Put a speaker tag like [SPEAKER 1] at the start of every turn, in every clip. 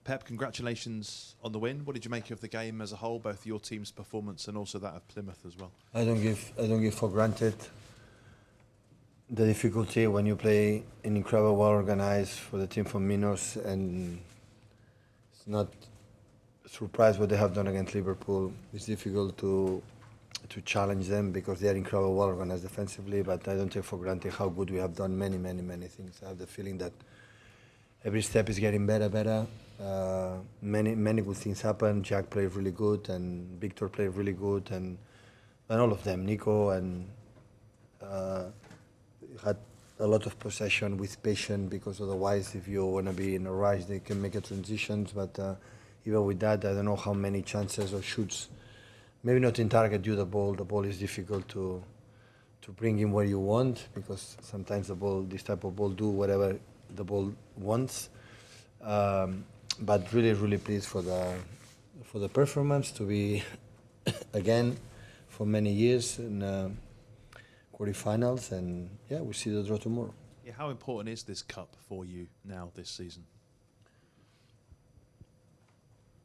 [SPEAKER 1] Pep, congratulations on the win. What did you make of the game as a whole, both your team's performance and also that of Plymouth as well?
[SPEAKER 2] I don't give for granted the difficulty when you play an incredible, well organized for the team from Minos, and it's not surprised what they have done against Liverpool. It's difficult to challenge them because they are incredibly well organized defensively, but I don't take for granted how good we have done many things. I have the feeling that every step is getting better. Many good things happen. Jack played really good, and Victor played really good, and all of them, Nico, and had a lot of possession with patience, because otherwise, if you want to be in a rush, they can make a transitions. But even with that, I don't know how many chances or shoots. Maybe not in target due the ball. The ball is difficult to bring in where you want, because sometimes the ball, this type of ball, do whatever the ball wants. But really pleased for the performance to be again for many years in quarterfinals, and yeah, we see the draw tomorrow.
[SPEAKER 1] Yeah, how important is this cup for you now this season?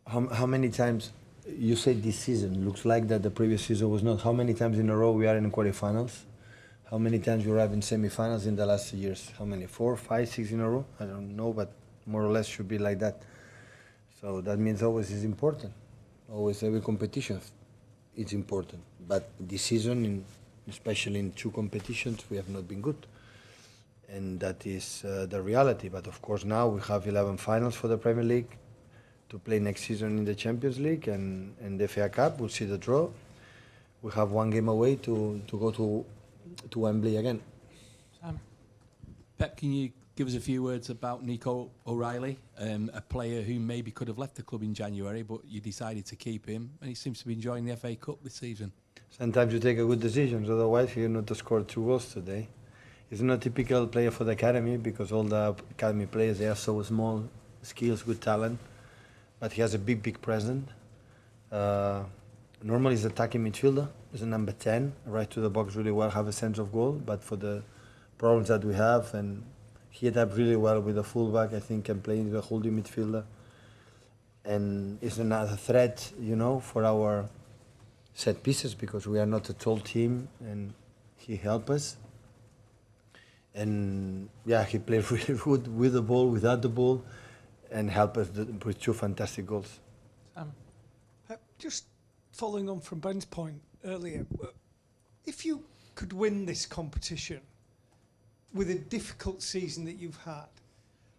[SPEAKER 2] How many times you say this season? Looks like that the previous season was not. How many times in a row we are in quarterfinals? How many times we arrive in semifinals in the last years? How many? 4, 5, 6 in a row? I don't know, but more or less should be like that. So that means always is important. Always every competition is important. But this season, especially in 2 competitions, we have not been good. And that is the reality. But of course now we have 11 finals for the Premier League to play next season in the Champions League and the FA Cup. We'll see the draw. We have 1 game away to go to Wembley again.
[SPEAKER 3] Pep, can you give us a few words about Nico O'Reilly, a player who maybe could have left the club in January, but you decided to keep him, and he seems to be enjoying the FA Cup this season.
[SPEAKER 2] Sometimes you take a good decision, otherwise he would not have scored 2 goals today. He's not a typical player for the academy, because all the academy players, they are so small, skills, good talent, but he has a big presence. Normally he's attacking midfielder, he's a number 10, right to the box really well, have a sense of goal, but for the problems that we have, and he adapted really well with the fullback, I think, can play the holding midfielder, and is another threat, for our set pieces, because we are not a tall team, and he helps us. And yeah, he played really good with the ball, without the ball, and helped us with 2 fantastic goals.
[SPEAKER 4] Just following on from Ben's point earlier, if you could win this competition with a difficult season that you've had,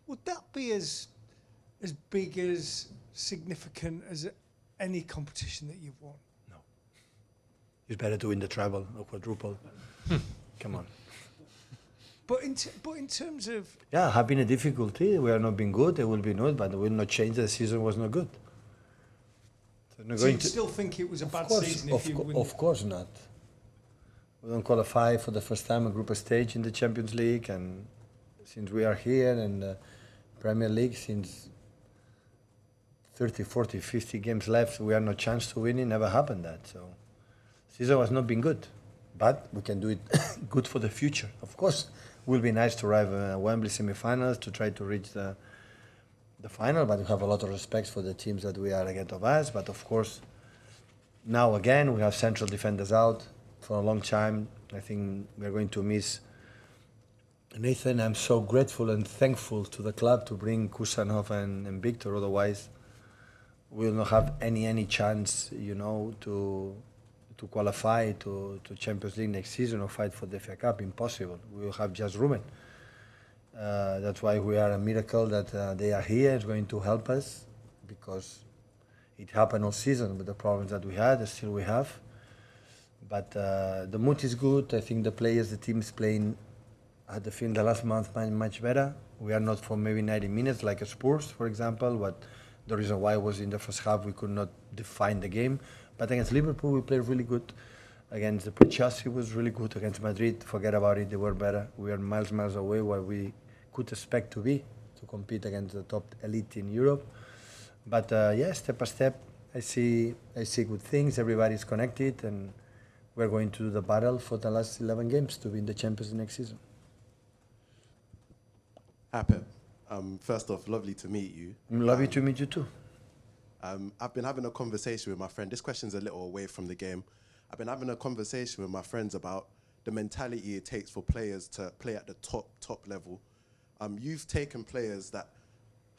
[SPEAKER 4] would that be as big, as significant as any competition that you've won?
[SPEAKER 2] No. It's better to win the treble or quadruple. Come on.
[SPEAKER 4] But in terms of...
[SPEAKER 2] Yeah, have been a difficulty. We are not being good. It will be not, but it will not change. The season was not good.
[SPEAKER 4] So you still think it was a bad season if you win?
[SPEAKER 2] Of course not. We don't qualify for the first time a group stage in the Champions League, and since we are here in the Premier League, since 30, 40, 50 games left, we have no chance to win it. Never happened that. So season was not been good, but we can do it good for the future. Of course, it will be nice to arrive Wembley semi-finals to try to reach the final, but we have a lot of respect for the teams that we are ahead of us. But of course, now again, we have central defenders out for a long time. I think we're going to miss Nathan. I'm so grateful and thankful to the club to bring Khusanov and Victor. Otherwise, we will not have any chance, to qualify to Champions League next season or fight for the FA Cup. Impossible. We will have just Ruben. That's why we are a miracle that they are here. It's going to help us, because it happened all season with the problems that we had, and still we have. But the mood is good. I think the players, the team is playing, I had the feeling the last month much better. We are not for maybe 90 minutes like a Spurs, for example, but the reason why was in the first half we could not define the game. But against Liverpool we played really good. Against Chelsea was really good. Against Madrid, forget about it, they were better. We are miles away where we could expect to be, to compete against the top elite in Europe. But yeah, step by step, I see good things. Everybody's connected, and we're going to do the battle for the last 11 games to win the Champions next season.
[SPEAKER 1] Pep,
[SPEAKER 5] First off, lovely to meet you.
[SPEAKER 2] Lovely to meet you too.
[SPEAKER 5] I've been having a conversation with my friend. This question's a little away from the game. I've been having a conversation with my friends about the mentality it takes for players to play at the top level. You've taken players that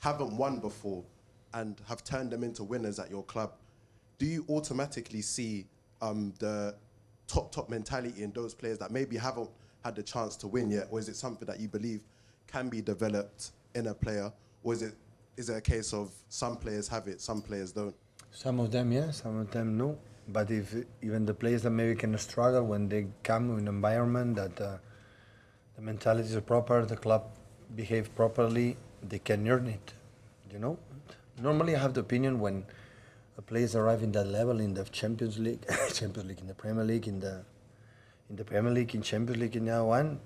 [SPEAKER 5] haven't won before and have turned them into winners at your club. Do you automatically see the top mentality in those players that maybe haven't had the chance to win yet, or is it something that you believe can be developed in a player, or is it a case of some players have it, some players don't?
[SPEAKER 2] Some of them, yes, some of them, no. But if even the players that maybe can struggle when they come in an environment that the mentality is proper, the club behave properly, they can earn it, you know. Normally I have the opinion when players arrive in that level in the Champions League, in the Premier League, in the Premier League, in Champions League, in the one,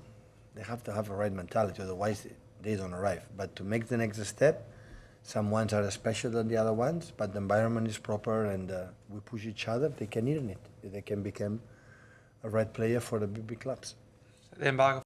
[SPEAKER 2] they have to have a right mentality, otherwise they don't arrive. But to make the next step, some ones are special than the other ones, but the environment is proper and we push each other, they can earn it. They can become a right player for the big clubs.
[SPEAKER 6] The embargo